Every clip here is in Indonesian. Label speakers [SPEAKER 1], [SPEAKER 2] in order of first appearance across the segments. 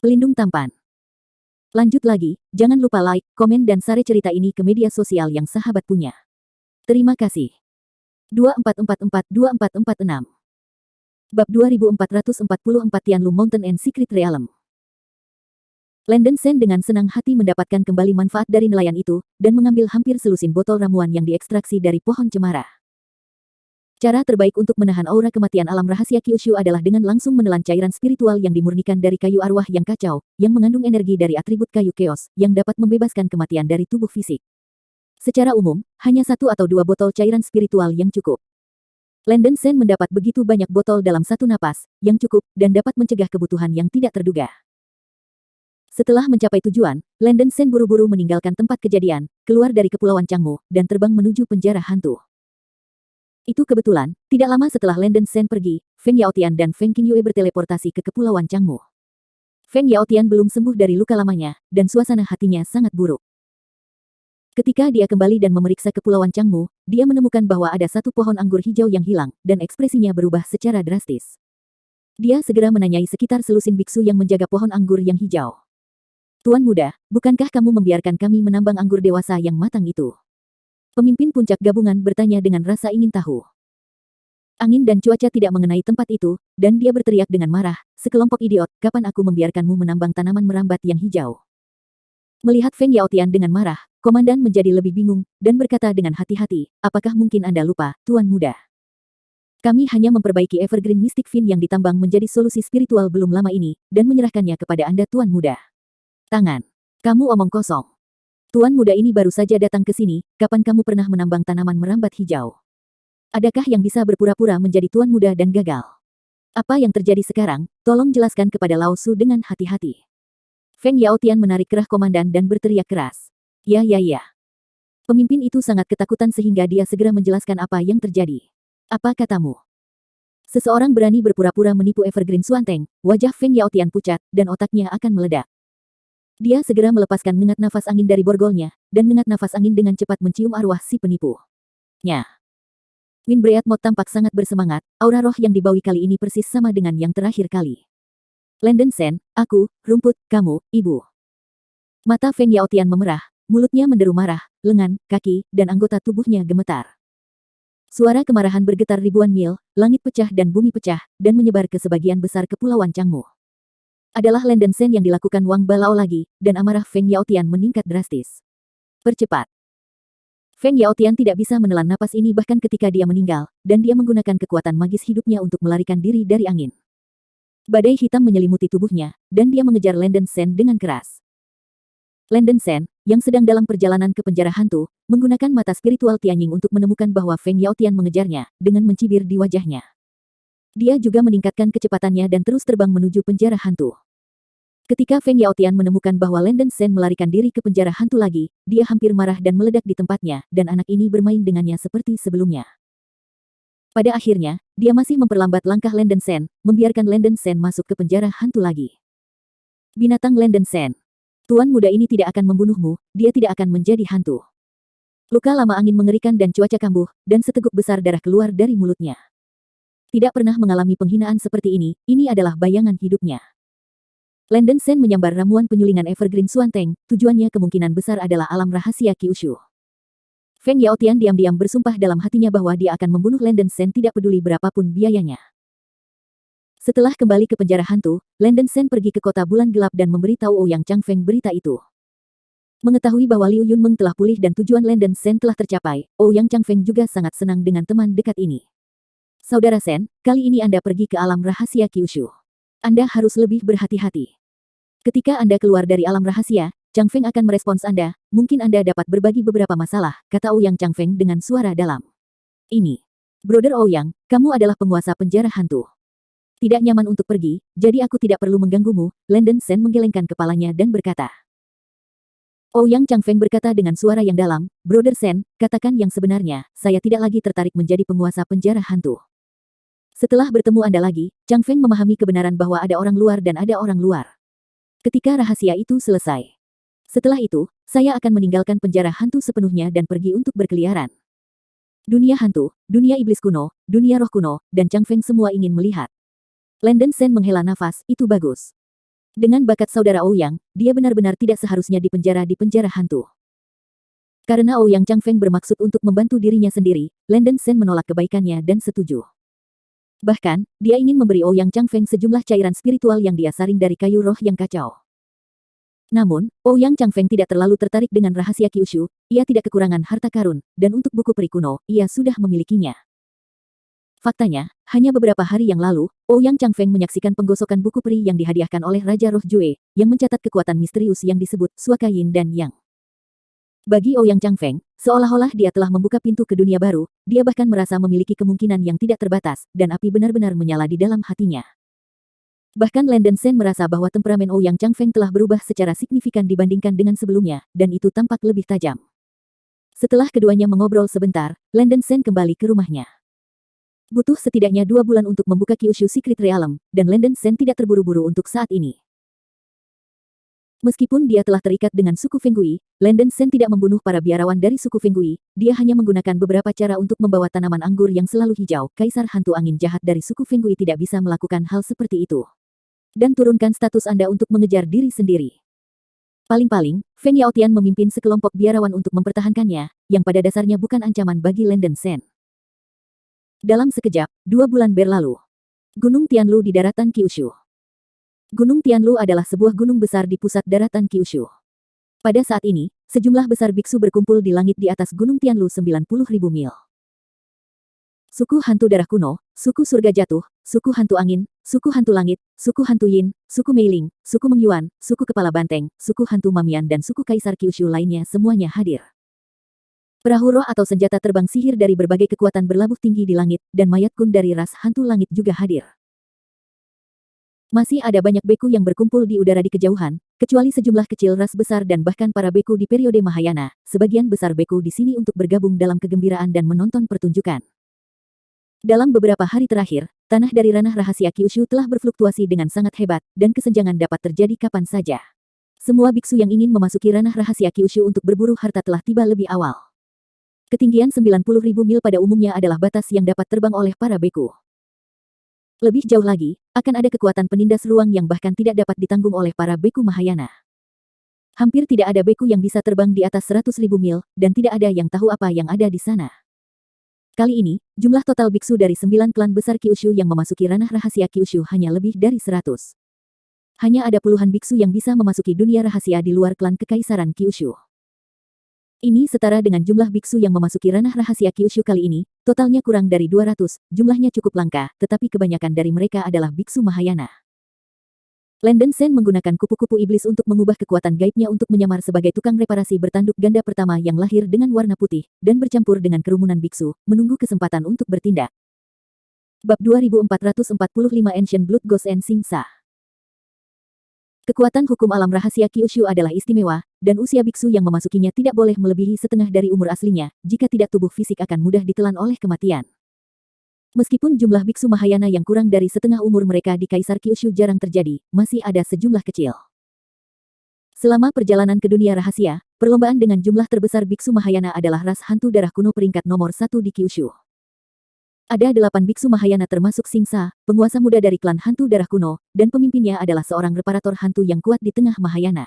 [SPEAKER 1] pelindung tampan. Lanjut lagi, jangan lupa like, komen dan share cerita ini ke media sosial yang sahabat punya. Terima kasih. 2444-2446 Bab 2444 Tianlu Mountain and Secret Realm. Landon Shen dengan senang hati mendapatkan kembali manfaat dari nelayan itu, dan mengambil hampir selusin botol ramuan yang diekstraksi dari pohon cemara. Cara terbaik untuk menahan aura kematian alam rahasia Kyushu adalah dengan langsung menelan cairan spiritual yang dimurnikan dari kayu arwah yang kacau, yang mengandung energi dari atribut kayu chaos, yang dapat membebaskan kematian dari tubuh fisik. Secara umum, hanya 1 atau 2 botol cairan spiritual yang cukup. Landon Shen mendapat begitu banyak botol dalam satu napas, yang cukup, dan dapat mencegah kebutuhan yang tidak terduga. Setelah mencapai tujuan, Landon Shen buru-buru meninggalkan tempat kejadian, keluar dari Kepulauan Changmu, dan terbang menuju penjara hantu. Itu kebetulan, tidak lama setelah Landon Shen pergi, Feng Yaotian dan Feng Qingyue berteleportasi ke Kepulauan Changmu. Feng Yaotian belum sembuh dari luka lamanya, dan suasana hatinya sangat buruk. Ketika dia kembali dan memeriksa Kepulauan Changmu, dia menemukan bahwa ada satu pohon anggur hijau yang hilang, dan ekspresinya berubah secara drastis. Dia segera menanyai sekitar selusin biksu yang menjaga pohon anggur yang hijau. Tuan muda, bukankah kamu membiarkan kami menambang anggur dewasa yang matang itu? Pemimpin puncak gabungan bertanya dengan rasa ingin tahu. Angin dan cuaca tidak mengenai tempat itu, dan dia berteriak dengan marah, sekelompok idiot, kapan aku membiarkanmu menambang tanaman merambat yang hijau? Melihat Feng Yaotian dengan marah, komandan menjadi lebih bingung, dan berkata dengan hati-hati, apakah mungkin Anda lupa, Tuan muda? Kami hanya memperbaiki Evergreen Mystic Fin yang ditambang menjadi solusi spiritual belum lama ini, dan menyerahkannya kepada Anda Tuan muda. Tangan. Kamu omong kosong. Tuan muda ini baru saja datang ke sini, kapan kamu pernah menambang tanaman merambat hijau? Adakah yang bisa berpura-pura menjadi tuan muda dan gagal? Apa yang terjadi sekarang? Tolong jelaskan kepada Lao Su dengan hati-hati. Feng Yaotian menarik kerah komandan dan berteriak keras. Ya. Pemimpin itu sangat ketakutan sehingga dia segera menjelaskan apa yang terjadi. Apa katamu? Seseorang berani berpura-pura menipu Evergreen Suanteng, wajah Feng Yaotian pucat, dan otaknya akan meledak. Dia segera melepaskan nengat nafas angin dari borgolnya, dan nengat nafas angin dengan cepat mencium arwah si penipu. Nya. Winbreat Mod tampak sangat bersemangat, aura roh yang dibawi kali ini persis sama dengan yang terakhir kali. Landon Shen, aku, rumput, kamu, ibu. Mata Feng Yaotian memerah, mulutnya menderu marah, lengan, kaki, dan anggota tubuhnya gemetar. Suara kemarahan bergetar ribuan mil, langit pecah dan bumi pecah, dan menyebar ke sebagian besar Kepulauan Changmu. Adalah Landon Shen yang dilakukan Wang Balao lagi, dan amarah Feng Yaotian meningkat drastis. Percepat. Feng Yaotian tidak bisa menelan napas ini bahkan ketika dia meninggal, dan dia menggunakan kekuatan magis hidupnya untuk melarikan diri dari angin. Badai hitam menyelimuti tubuhnya, dan dia mengejar Landon Shen dengan keras. Landon Shen, yang sedang dalam perjalanan ke penjara hantu, menggunakan mata spiritual Tianying untuk menemukan bahwa Feng Yaotian mengejarnya, dengan mencibir di wajahnya. Dia juga meningkatkan kecepatannya dan terus terbang menuju penjara hantu. Ketika Feng Yaotian menemukan bahwa Landon Shen melarikan diri ke penjara hantu lagi, dia hampir marah dan meledak di tempatnya, dan anak ini bermain dengannya seperti sebelumnya. Pada akhirnya, dia masih memperlambat langkah Landon Shen, membiarkan Landon Shen masuk ke penjara hantu lagi. Binatang Landon Shen. Tuan muda ini tidak akan membunuhmu, dia tidak akan menjadi hantu. Luka lama angin mengerikan dan cuaca kambuh, dan seteguk besar darah keluar dari mulutnya. Tidak pernah mengalami penghinaan seperti ini adalah bayangan hidupnya. Landon Shen menyambar ramuan penyulingan Evergreen Suanteng, tujuannya kemungkinan besar adalah alam rahasia Kyushu. Feng Yaotian diam-diam bersumpah dalam hatinya bahwa dia akan membunuh Landon Shen tidak peduli berapapun biayanya. Setelah kembali ke penjara hantu, Landon Shen pergi ke kota bulan gelap dan memberitahu Ouyang Changfeng berita itu. Mengetahui bahwa Liu Yunmeng telah pulih dan tujuan Landon Shen telah tercapai, Ouyang Changfeng juga sangat senang dengan teman dekat ini. Saudara Shen, kali ini Anda pergi ke alam rahasia Kyushu. Anda harus lebih berhati-hati. Ketika Anda keluar dari alam rahasia, Changfeng akan merespons Anda, mungkin Anda dapat berbagi beberapa masalah, kata Ouyang Changfeng dengan suara dalam. Ini. Brother Ouyang, kamu adalah penguasa penjara hantu. Tidak nyaman untuk pergi, jadi aku tidak perlu mengganggumu, Landon Shen menggelengkan kepalanya dan berkata. Ouyang Changfeng berkata dengan suara yang dalam, Brother Shen, katakan yang sebenarnya, saya tidak lagi tertarik menjadi penguasa penjara hantu. Setelah bertemu Anda lagi, Changfeng memahami kebenaran bahwa ada orang luar dan ada orang luar. Ketika rahasia itu selesai. Setelah itu, saya akan meninggalkan penjara hantu sepenuhnya dan pergi untuk berkeliaran. Dunia hantu, dunia iblis kuno, dunia roh kuno, dan Changfeng semua ingin melihat. Landon Shen menghela nafas, itu bagus. Dengan bakat saudara Ouyang, dia benar-benar tidak seharusnya di penjara hantu. Karena Ouyang Changfeng bermaksud untuk membantu dirinya sendiri, Landen Shen menolak kebaikannya dan setuju. Bahkan, dia ingin memberi Ouyang Changfeng sejumlah cairan spiritual yang dia saring dari kayu roh yang kacau. Namun, Ouyang Changfeng tidak terlalu tertarik dengan rahasia Kyushu, ia tidak kekurangan harta karun, dan untuk buku peri kuno, ia sudah memilikinya. Faktanya, hanya beberapa hari yang lalu, Ouyang Changfeng menyaksikan penggosokan buku peri yang dihadiahkan oleh Raja Roh Jue, yang mencatat kekuatan misterius yang disebut Suaka Yin dan Yang. Bagi Ouyang Changfeng, seolah-olah dia telah membuka pintu ke dunia baru, dia bahkan merasa memiliki kemungkinan yang tidak terbatas, dan api benar-benar menyala di dalam hatinya. Bahkan Landen Shen merasa bahwa temperamen Ouyang Changfeng telah berubah secara signifikan dibandingkan dengan sebelumnya, dan itu tampak lebih tajam. Setelah keduanya mengobrol sebentar, Landen Shen kembali ke rumahnya. Butuh setidaknya 2 bulan untuk membuka Kyushu Secret Realm, dan Landen Shen tidak terburu-buru untuk saat ini. Meskipun dia telah terikat dengan suku Fenggui, Landen Shen tidak membunuh para biarawan dari suku Fenggui, dia hanya menggunakan beberapa cara untuk membawa tanaman anggur yang selalu hijau. Kaisar hantu angin jahat dari suku Fenggui tidak bisa melakukan hal seperti itu. Dan turunkan status Anda untuk mengejar diri sendiri. Paling-paling, Feng Yaotian memimpin sekelompok biarawan untuk mempertahankannya, yang pada dasarnya bukan ancaman bagi Landen Shen. Dalam sekejap, 2 bulan berlalu. Gunung Tianlu di daratan Kyushu. Gunung Tianlu adalah sebuah gunung besar di pusat daratan Kyushu. Pada saat ini, sejumlah besar biksu berkumpul di langit di atas Gunung Tianlu 90.000 mil. Suku hantu darah kuno, suku surga jatuh, suku hantu angin, suku hantu langit, suku hantu yin, suku Meiling, suku Mengyuan, suku kepala banteng, suku hantu Mamian dan suku kaisar Kyushu lainnya semuanya hadir. Perahu roh atau senjata terbang sihir dari berbagai kekuatan berlabuh tinggi di langit, dan mayat kun dari ras hantu langit juga hadir. Masih ada banyak beku yang berkumpul di udara di kejauhan, kecuali sejumlah kecil ras besar dan bahkan para beku di periode Mahayana. Sebagian besar beku di sini untuk bergabung dalam kegembiraan dan menonton pertunjukan. Dalam beberapa hari terakhir, tanah dari ranah rahasia Kyushu telah berfluktuasi dengan sangat hebat, dan kesenjangan dapat terjadi kapan saja. Semua biksu yang ingin memasuki ranah rahasia Kyushu untuk berburu harta telah tiba lebih awal. Ketinggian 90.000 mil pada umumnya adalah batas yang dapat terbang oleh para beku. Lebih jauh lagi, akan ada kekuatan penindas ruang yang bahkan tidak dapat ditanggung oleh para beku Mahayana. Hampir tidak ada beku yang bisa terbang di atas 100.000 mil, dan tidak ada yang tahu apa yang ada di sana. Kali ini, jumlah total biksu dari 9 klan besar Kyushu yang memasuki ranah rahasia Kyushu hanya lebih dari 100. Hanya ada puluhan biksu yang bisa memasuki dunia rahasia di luar klan kekaisaran Kyushu. Ini setara dengan jumlah biksu yang memasuki ranah rahasia Kyushu kali ini, totalnya kurang dari 200, jumlahnya cukup langka, tetapi kebanyakan dari mereka adalah biksu Mahayana. Landen Shen menggunakan kupu-kupu iblis untuk mengubah kekuatan gaibnya untuk menyamar sebagai tukang reparasi bertanduk ganda pertama yang lahir dengan warna putih, dan bercampur dengan kerumunan biksu, menunggu kesempatan untuk bertindak. Bab 2445 Ancient Blood Ghost and Singsa. Kekuatan hukum alam rahasia Kyushu adalah istimewa, dan usia biksu yang memasukinya tidak boleh melebihi setengah dari umur aslinya, jika tidak tubuh fisik akan mudah ditelan oleh kematian. Meskipun jumlah biksu Mahayana yang kurang dari setengah umur mereka di Kaisar Kyushu jarang terjadi, masih ada sejumlah kecil. Selama perjalanan ke dunia rahasia, perlombaan dengan jumlah terbesar biksu Mahayana adalah ras hantu darah kuno peringkat nomor 1 di Kyushu. Ada 8 biksu Mahayana termasuk Singsa, penguasa muda dari klan hantu darah kuno, dan pemimpinnya adalah seorang reparator hantu yang kuat di tengah Mahayana.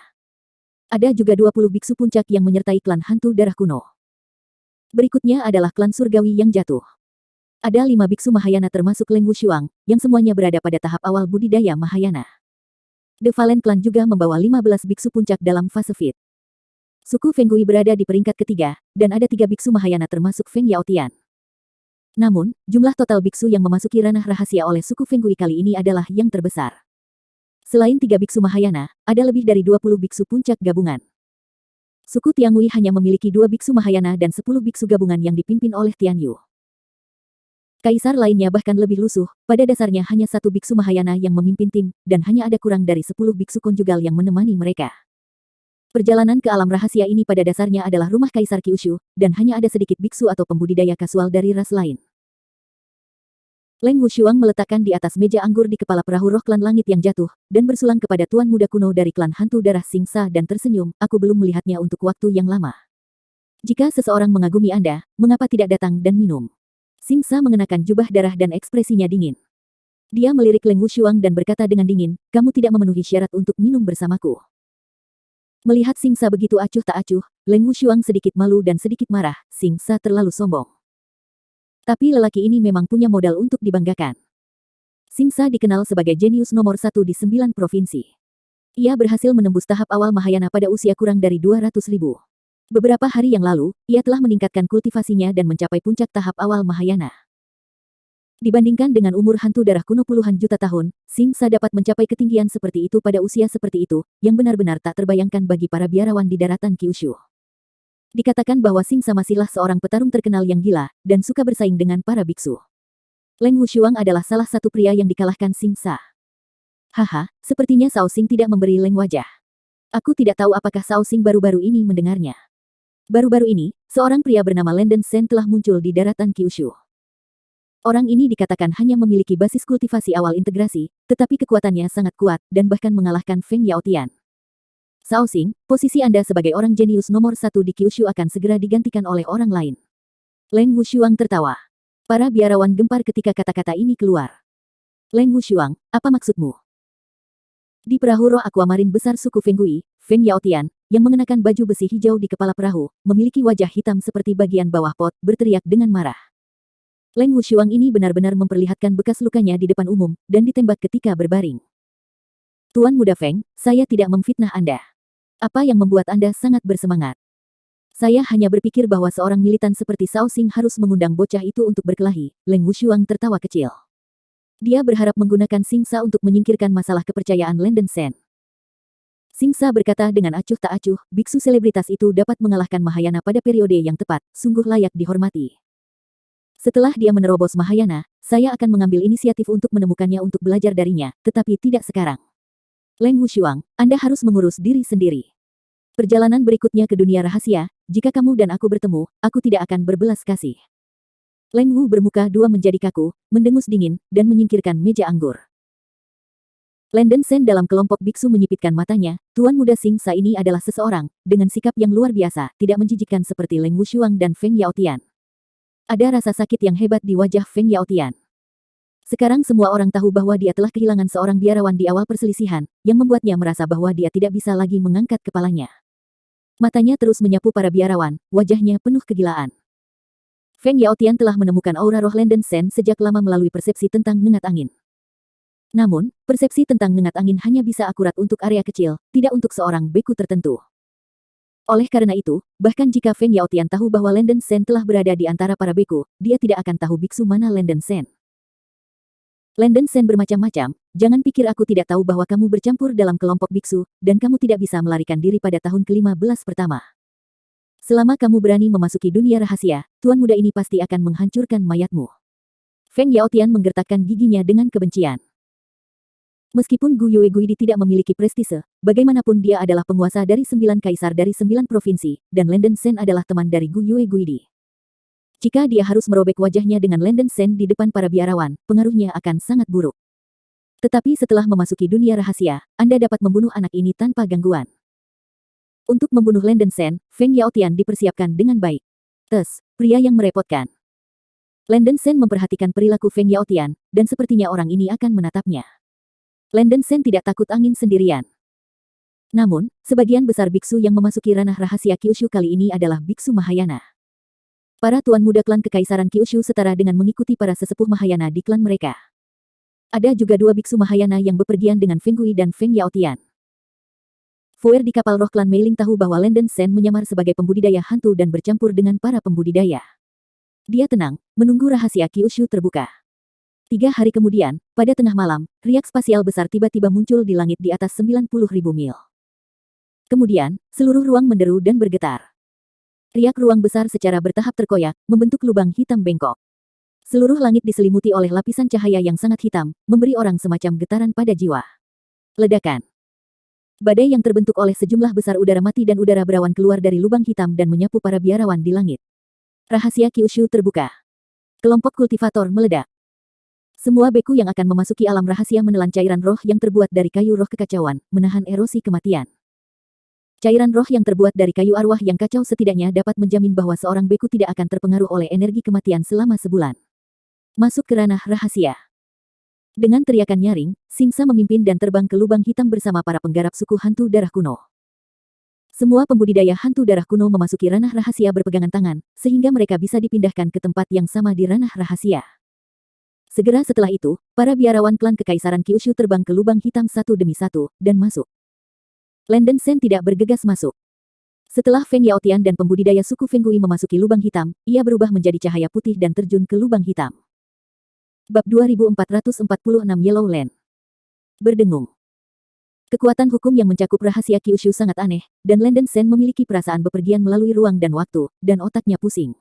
[SPEAKER 1] Ada juga 20 biksu puncak yang menyertai klan hantu darah kuno. Berikutnya adalah klan surgawi yang jatuh. Ada 5 biksu Mahayana termasuk Leng Wushuang, yang semuanya berada pada tahap awal budidaya Mahayana. The Valen Clan juga membawa 15 biksu puncak dalam fase Fit. Suku Fenggui berada di peringkat ketiga, dan ada 3 biksu Mahayana termasuk Feng Yaotian. Namun, jumlah total biksu yang memasuki ranah rahasia oleh suku Fenggui kali ini adalah yang terbesar. Selain 3 biksu Mahayana, ada lebih dari 20 biksu puncak gabungan. Suku Tiangui hanya memiliki 2 biksu Mahayana dan 10 biksu gabungan yang dipimpin oleh Tianyu. Kaisar lainnya bahkan lebih lusuh, pada dasarnya hanya 1 biksu Mahayana yang memimpin tim, dan hanya ada kurang dari 10 biksu konjugal yang menemani mereka. Perjalanan ke alam rahasia ini pada dasarnya adalah rumah Kaisar Kyushu, dan hanya ada sedikit biksu atau pembudidaya kasual dari ras lain. Leng Wushuang meletakkan di atas meja anggur di kepala perahu roh klan langit yang jatuh, dan bersulang kepada tuan muda kuno dari klan hantu darah Singsa dan tersenyum, aku belum melihatnya untuk waktu yang lama. Jika seseorang mengagumi Anda, mengapa tidak datang dan minum? Singsa mengenakan jubah darah dan ekspresinya dingin. Dia melirik Leng Wushuang dan berkata dengan dingin, kamu tidak memenuhi syarat untuk minum bersamaku. Melihat Singsa begitu acuh tak acuh, Leng Wushuang sedikit malu dan sedikit marah, Singsa terlalu sombong. Tapi lelaki ini memang punya modal untuk dibanggakan. Singsa dikenal sebagai jenius nomor 1 di 9 provinsi. Ia berhasil menembus tahap awal Mahayana pada usia kurang dari 200.000. Beberapa hari yang lalu, ia telah meningkatkan kultivasinya dan mencapai puncak tahap awal Mahayana. Dibandingkan dengan umur hantu darah kuno puluhan juta tahun, Singsa dapat mencapai ketinggian seperti itu pada usia seperti itu, yang benar-benar tak terbayangkan bagi para biarawan di daratan Kyushu. Dikatakan bahwa Singsa masihlah seorang petarung terkenal yang gila, dan suka bersaing dengan para biksu. Leng Wushuang adalah salah satu pria yang dikalahkan Singsa. Haha, sepertinya Sao Xing tidak memberi Leng wajah. Aku tidak tahu apakah Sao Xing baru-baru ini mendengarnya. Baru-baru ini, seorang pria bernama Lenden Sen telah muncul di daratan Kyushu. Orang ini dikatakan hanya memiliki basis kultivasi awal integrasi, tetapi kekuatannya sangat kuat dan bahkan mengalahkan Feng Yaotian. Sao Xing, posisi Anda sebagai orang jenius nomor 1 di Kyushu akan segera digantikan oleh orang lain. Leng Wushuang tertawa. Para biarawan gempar ketika kata-kata ini keluar. Leng Wushuang, apa maksudmu? Di perahu roh aquamarine besar suku Fenggui, Feng Yaotian, yang mengenakan baju besi hijau di kepala perahu, memiliki wajah hitam seperti bagian bawah pot, berteriak dengan marah. Leng Wushuang ini benar-benar memperlihatkan bekas lukanya di depan umum, dan ditembak ketika berbaring. Tuan Muda Feng, saya tidak memfitnah Anda. Apa yang membuat Anda sangat bersemangat? Saya hanya berpikir bahwa seorang militan seperti Sao Xing harus mengundang bocah itu untuk berkelahi. Leng Wushuang tertawa kecil. Dia berharap menggunakan Singsa untuk menyingkirkan masalah kepercayaan Lenden Sen. Singsa berkata dengan acuh tak acuh, biksu selebritas itu dapat mengalahkan Mahayana pada periode yang tepat, sungguh layak dihormati. Setelah dia menerobos Mahayana, saya akan mengambil inisiatif untuk menemukannya untuk belajar darinya, tetapi tidak sekarang. Leng Wushuang, Anda harus mengurus diri sendiri. Perjalanan berikutnya ke dunia rahasia, jika kamu dan aku bertemu, aku tidak akan berbelas kasih. Leng Wu bermuka dua menjadi kaku, mendengus dingin, dan menyingkirkan meja anggur. Lenden Sen dalam kelompok biksu menyipitkan matanya, Tuan Muda Singsa ini adalah seseorang, dengan sikap yang luar biasa, tidak menjijikkan seperti Leng Wushuang dan Feng Yaotian. Ada rasa sakit yang hebat di wajah Feng Yaotian. Sekarang semua orang tahu bahwa dia telah kehilangan seorang biarawan di awal perselisihan, yang membuatnya merasa bahwa dia tidak bisa lagi mengangkat kepalanya. Matanya terus menyapu para biarawan, wajahnya penuh kegilaan. Feng Yaotian telah menemukan aura roh Lenden Sen sejak lama melalui persepsi tentang ngengat angin. Namun, persepsi tentang ngengat angin hanya bisa akurat untuk area kecil, tidak untuk seorang beku tertentu. Oleh karena itu, bahkan jika Feng Yaotian tahu bahwa Lenden Sen telah berada di antara para beku, dia tidak akan tahu biksu mana Lenden Sen. Lenden Sen bermacam-macam, jangan pikir aku tidak tahu bahwa kamu bercampur dalam kelompok biksu, dan kamu tidak bisa melarikan diri pada tahun ke-15 pertama. Selama kamu berani memasuki dunia rahasia, Tuan Muda ini pasti akan menghancurkan mayatmu. Feng Yaotian menggertakkan giginya dengan kebencian. Meskipun Gu Yueguidi tidak memiliki prestise, bagaimanapun dia adalah penguasa dari 9 kaisar dari 9 provinsi, dan Lenden Sen adalah teman dari Gu Yueguidi. Jika dia harus merobek wajahnya dengan Lenden Sen di depan para biarawan, pengaruhnya akan sangat buruk. Tetapi setelah memasuki dunia rahasia, Anda dapat membunuh anak ini tanpa gangguan. Untuk membunuh Lenden Sen, Feng Yaotian dipersiapkan dengan baik. Pria yang merepotkan. Lenden Sen memperhatikan perilaku Feng Yaotian, dan sepertinya orang ini akan menatapnya. Lenden Sen tidak takut angin sendirian. Namun, sebagian besar biksu yang memasuki ranah rahasia Kyushu kali ini adalah biksu Mahayana. Para tuan muda klan kekaisaran Kyushu setara dengan mengikuti para sesepuh Mahayana di klan mereka. Ada juga 2 biksu Mahayana yang bepergian dengan Feng Gui dan Feng Yaotian. Fuer di kapal roh klan Mei Ling tahu bahwa Lenden Sen menyamar sebagai pembudidaya hantu dan bercampur dengan para pembudidaya. Dia tenang, menunggu rahasia Kyushu terbuka. 3 hari kemudian, pada tengah malam, riak spasial besar tiba-tiba muncul di langit di atas 90.000 mil. Kemudian, seluruh ruang menderu dan bergetar. Riak ruang besar secara bertahap terkoyak, membentuk lubang hitam bengkok. Seluruh langit diselimuti oleh lapisan cahaya yang sangat hitam, memberi orang semacam getaran pada jiwa. Ledakan. Badai yang terbentuk oleh sejumlah besar udara mati dan udara berawan keluar dari lubang hitam dan menyapu para biarawan di langit. Rahasia Kyushu terbuka. Kelompok kultivator meledak. Semua beku yang akan memasuki alam rahasia menelan cairan roh yang terbuat dari kayu roh kekacauan, menahan erosi kematian. Cairan roh yang terbuat dari kayu arwah yang kacau setidaknya dapat menjamin bahwa seorang beku tidak akan terpengaruh oleh energi kematian selama sebulan. Masuk ke ranah rahasia. Dengan teriakan nyaring, Singsa memimpin dan terbang ke lubang hitam bersama para penggarap suku hantu darah kuno. Semua pembudidaya hantu darah kuno memasuki ranah rahasia berpegangan tangan, sehingga mereka bisa dipindahkan ke tempat yang sama di ranah rahasia. Segera setelah itu, para biarawan klan Kekaisaran Kyushu terbang ke lubang hitam satu demi satu, dan masuk. Landen Sen tidak bergegas masuk. Setelah Feng Yaotian dan pembudidaya suku Feng Gui memasuki lubang hitam, ia berubah menjadi cahaya putih dan terjun ke lubang hitam. Bab 2446 Yellow Land. Berdengung. Kekuatan hukum yang mencakup rahasia Kyushu sangat aneh, dan Landen Sen memiliki perasaan bepergian melalui ruang dan waktu, dan otaknya pusing.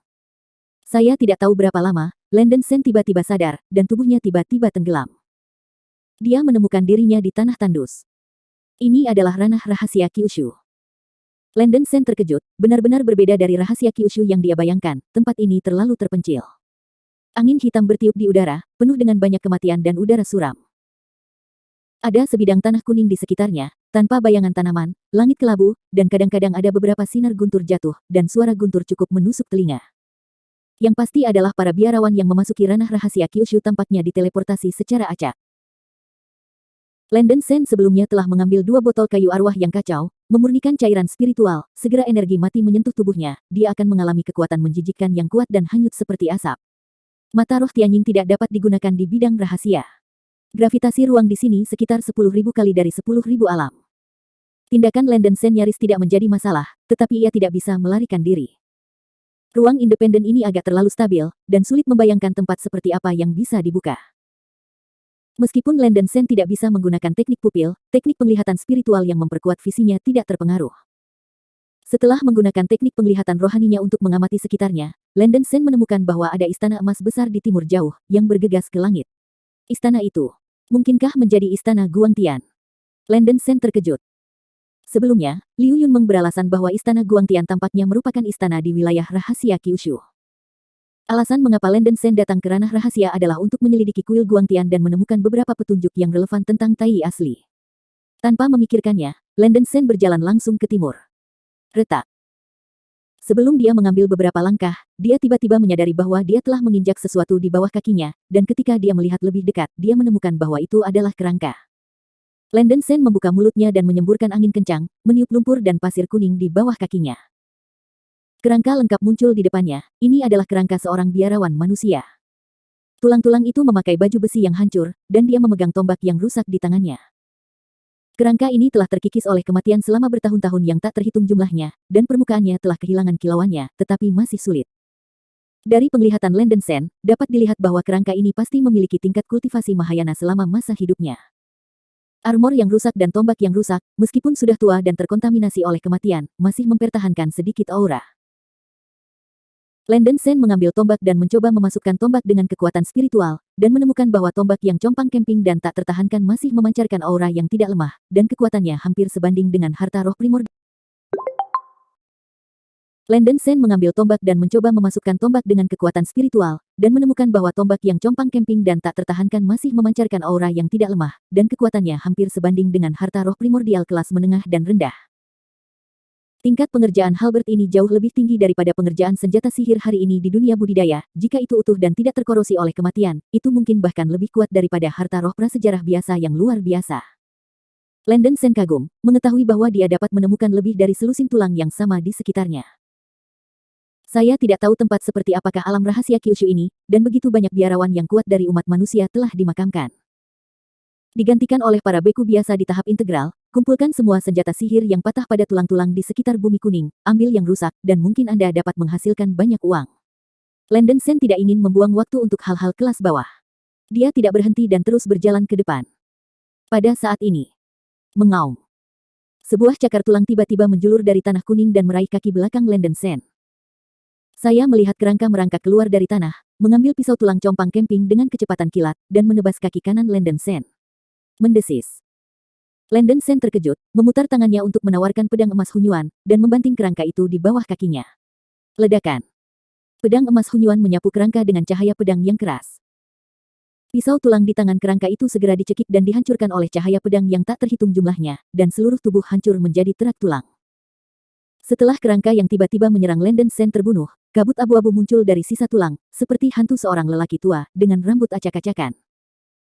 [SPEAKER 1] Saya tidak tahu berapa lama, Landen Sen tiba-tiba sadar, dan tubuhnya tiba-tiba tenggelam. Dia menemukan dirinya di tanah tandus. Ini adalah ranah rahasia Kyushu. Landen Sen terkejut, benar-benar berbeda dari rahasia Kyushu yang dia bayangkan, tempat ini terlalu terpencil. Angin hitam bertiup di udara, penuh dengan banyak kematian dan udara suram. Ada sebidang tanah kuning di sekitarnya, tanpa bayangan tanaman, langit kelabu, dan kadang-kadang ada beberapa sinar guntur jatuh, dan suara guntur cukup menusuk telinga. Yang pasti adalah para biarawan yang memasuki ranah rahasia Kyushu tampaknya diteleportasi secara acak. Landen Sen sebelumnya telah mengambil 2 botol kayu arwah yang kacau, memurnikan cairan spiritual, segera energi mati menyentuh tubuhnya, dia akan mengalami kekuatan menjijikkan yang kuat dan hanyut seperti asap. Mata roh Tianying tidak dapat digunakan di bidang rahasia. Gravitasi ruang di sini sekitar 10.000 kali dari 10.000 alam. Tindakan Landen Sen nyaris tidak menjadi masalah, tetapi ia tidak bisa melarikan diri. Ruang independen ini agak terlalu stabil, dan sulit membayangkan tempat seperti apa yang bisa dibuka. Meskipun Landen Sen tidak bisa menggunakan teknik pupil, teknik penglihatan spiritual yang memperkuat visinya tidak terpengaruh. Setelah menggunakan teknik penglihatan rohaninya untuk mengamati sekitarnya, Landen Sen menemukan bahwa ada istana emas besar di timur jauh, yang bergegas ke langit. Istana itu mungkinkah menjadi istana Guangtian? Landen Sen terkejut. Sebelumnya, Liu Yunmeng beralasan bahwa istana Guangtian tampaknya merupakan istana di wilayah rahasia Kyushu. Alasan mengapa Landen Sen datang ke ranah rahasia adalah untuk menyelidiki kuil Guangtian dan menemukan beberapa petunjuk yang relevan tentang Tai asli. Tanpa memikirkannya, Landen Sen berjalan langsung ke timur. Retak. Sebelum dia mengambil beberapa langkah, dia tiba-tiba menyadari bahwa dia telah menginjak sesuatu di bawah kakinya, dan ketika dia melihat lebih dekat, dia menemukan bahwa itu adalah kerangka. Landen Sen membuka mulutnya dan menyemburkan angin kencang, meniup lumpur dan pasir kuning di bawah kakinya. Kerangka lengkap muncul di depannya, ini adalah kerangka seorang biarawan manusia. Tulang-tulang itu memakai baju besi yang hancur, dan dia memegang tombak yang rusak di tangannya. Kerangka ini telah terkikis oleh kematian selama bertahun-tahun yang tak terhitung jumlahnya, dan permukaannya telah kehilangan kilauannya, tetapi masih sulit. Dari penglihatan Landen Sen, dapat dilihat bahwa kerangka ini pasti memiliki tingkat kultivasi Mahayana selama masa hidupnya. Armor yang rusak dan tombak yang rusak, meskipun sudah tua dan terkontaminasi oleh kematian, masih mempertahankan sedikit aura. Landen Sen mengambil tombak dan mencoba memasukkan tombak dengan kekuatan spiritual, dan menemukan bahwa tombak yang compang camping dan tak tertahankan masih memancarkan aura yang tidak lemah, dan kekuatannya hampir sebanding dengan harta roh primordial. Landen Sen mengambil tombak dan mencoba memasukkan tombak dengan kekuatan spiritual, dan menemukan bahwa tombak yang compang camping dan tak tertahankan masih memancarkan aura yang tidak lemah, dan kekuatannya hampir sebanding dengan harta roh primordial kelas menengah dan rendah. Tingkat pengerjaan Halberd ini jauh lebih tinggi daripada pengerjaan senjata sihir hari ini di dunia budidaya. Jika itu utuh dan tidak terkorosi oleh kematian, itu mungkin bahkan lebih kuat daripada harta roh prasejarah biasa yang luar biasa. Landen Sen kagum, mengetahui bahwa dia dapat menemukan lebih dari selusin tulang yang sama di sekitarnya. Saya tidak tahu tempat seperti apakah alam rahasia Kyushu ini, dan begitu banyak biarawan yang kuat dari umat manusia telah dimakamkan. Digantikan oleh para beku biasa di tahap integral, kumpulkan semua senjata sihir yang patah pada tulang-tulang di sekitar bumi kuning, ambil yang rusak, dan mungkin Anda dapat menghasilkan banyak uang. Landen Sen tidak ingin membuang waktu untuk hal-hal kelas bawah. Dia tidak berhenti dan terus berjalan ke depan. Pada saat ini, mengaum. Sebuah cakar tulang tiba-tiba menjulur dari tanah kuning dan meraih kaki belakang Landen Sen. Saya melihat kerangka merangkak keluar dari tanah, mengambil pisau tulang compang camping dengan kecepatan kilat, dan menebas kaki kanan Landen Sen. Mendesis. Landen Sen terkejut, memutar tangannya untuk menawarkan pedang emas Hunyuan, dan membanting kerangka itu di bawah kakinya. Ledakan. Pedang emas Hunyuan menyapu kerangka dengan cahaya pedang yang keras. Pisau tulang di tangan kerangka itu segera dicekik dan dihancurkan oleh cahaya pedang yang tak terhitung jumlahnya, dan seluruh tubuh hancur menjadi terak tulang. Setelah kerangka yang tiba-tiba menyerang Landen Sen terbunuh, kabut abu-abu muncul dari sisa tulang, seperti hantu seorang lelaki tua, dengan rambut acak-acakan.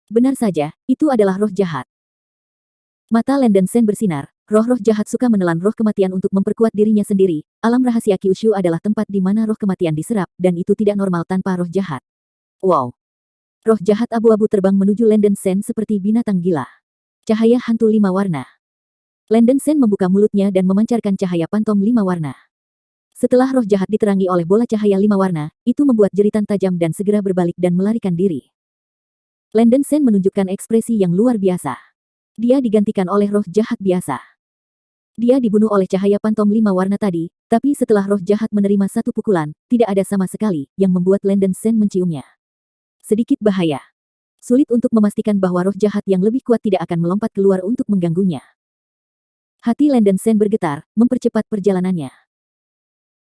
[SPEAKER 1] Benar saja, itu adalah roh jahat. Mata Lenden Sen bersinar, roh-roh jahat suka menelan roh kematian untuk memperkuat dirinya sendiri. Alam rahasia Kyushu adalah tempat di mana roh kematian diserap, dan itu tidak normal tanpa roh jahat. Wow! Roh jahat abu-abu terbang menuju Lenden Sen seperti binatang gila. Cahaya hantu 5 warna. Lenden Sen membuka mulutnya dan memancarkan cahaya pantom 5 warna. Setelah roh jahat diterangi oleh bola cahaya 5 warna, itu membuat jeritan tajam dan segera berbalik dan melarikan diri. Lenden Sen menunjukkan ekspresi yang luar biasa. Dia digantikan oleh roh jahat biasa. Dia dibunuh oleh cahaya pantom 5 warna tadi, tapi setelah roh jahat menerima satu pukulan, tidak ada sama sekali yang membuat Lenden Sen menciumnya. Sedikit bahaya. Sulit untuk memastikan bahwa roh jahat yang lebih kuat tidak akan melompat keluar untuk mengganggunya. Hati Lenden Sen bergetar, mempercepat perjalanannya.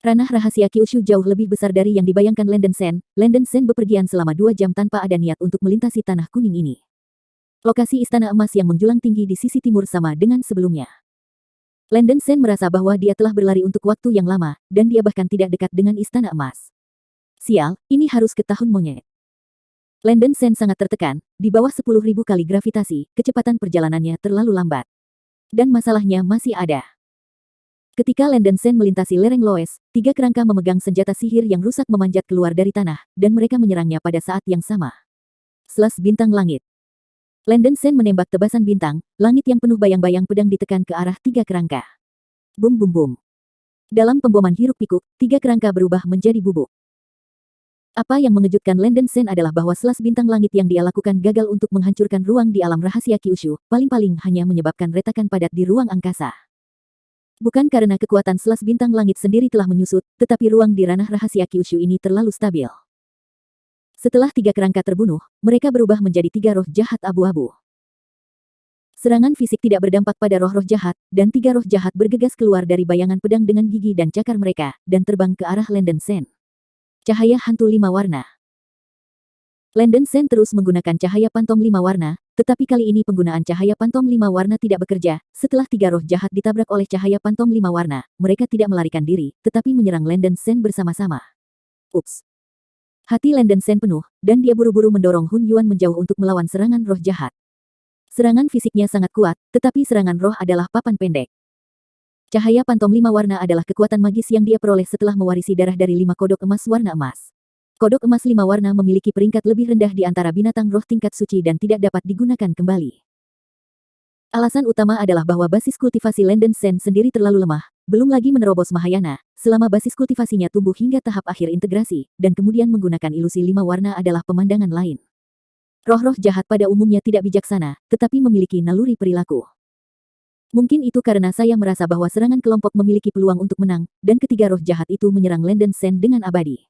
[SPEAKER 1] Ranah rahasia Kyushu jauh lebih besar dari yang dibayangkan Lenden Sen. Lenden Sen bepergian selama 2 jam tanpa ada niat untuk melintasi tanah kuning ini. Lokasi istana emas yang menjulang tinggi di sisi timur sama dengan sebelumnya. Lenden Sen merasa bahwa dia telah berlari untuk waktu yang lama, dan dia bahkan tidak dekat dengan istana emas. Sial, ini harus ke tahun monyet. Lenden Sen sangat tertekan, di bawah 10.000 kali gravitasi, kecepatan perjalanannya terlalu lambat. Dan masalahnya masih ada. Ketika Lenden Sen melintasi lereng Loes, 3 kerangka memegang senjata sihir yang rusak memanjat keluar dari tanah, dan mereka menyerangnya pada saat yang sama. Selas bintang langit. Lenden Sen menembak tebasan bintang, langit yang penuh bayang-bayang pedang ditekan ke arah 3 kerangka. Bum bum bum. Dalam pemboman hiruk-pikuk, 3 kerangka berubah menjadi bubuk. Apa yang mengejutkan Lenden Sen adalah bahwa selas bintang langit yang dia lakukan gagal untuk menghancurkan ruang di alam rahasia Kyushu, paling-paling hanya menyebabkan retakan padat di ruang angkasa. Bukan karena kekuatan selas bintang langit sendiri telah menyusut, tetapi ruang di ranah rahasia Kyushu ini terlalu stabil. Setelah 3 kerangka terbunuh, mereka berubah menjadi 3 roh jahat abu-abu. Serangan fisik tidak berdampak pada roh-roh jahat, dan 3 roh jahat bergegas keluar dari bayangan pedang dengan gigi dan cakar mereka, dan terbang ke arah Lenden Sen. Cahaya hantu 5 warna. Lenden Sen terus menggunakan cahaya pantom 5 warna, tetapi kali ini penggunaan cahaya pantom 5 warna tidak bekerja. Setelah 3 roh jahat ditabrak oleh cahaya pantom 5 warna, mereka tidak melarikan diri, tetapi menyerang Lenden Sen bersama-sama. Ups. Hati Lenden Sen penuh, dan dia buru-buru mendorong Hun Yuan menjauh untuk melawan serangan roh jahat. Serangan fisiknya sangat kuat, tetapi serangan roh adalah papan pendek. Cahaya pantom 5 warna adalah kekuatan magis yang dia peroleh setelah mewarisi darah dari 5 kodok emas warna emas. Kodok emas 5 warna memiliki peringkat lebih rendah di antara binatang roh tingkat suci dan tidak dapat digunakan kembali. Alasan utama adalah bahwa basis kultivasi Lenden Sen sendiri terlalu lemah, belum lagi menerobos Mahayana, selama basis kultivasinya tumbuh hingga tahap akhir integrasi, dan kemudian menggunakan ilusi 5 warna adalah pemandangan lain. Roh-roh jahat pada umumnya tidak bijaksana, tetapi memiliki naluri perilaku. Mungkin itu karena saya merasa bahwa serangan kelompok memiliki peluang untuk menang, dan ketiga roh jahat itu menyerang Lenden Sen dengan abadi.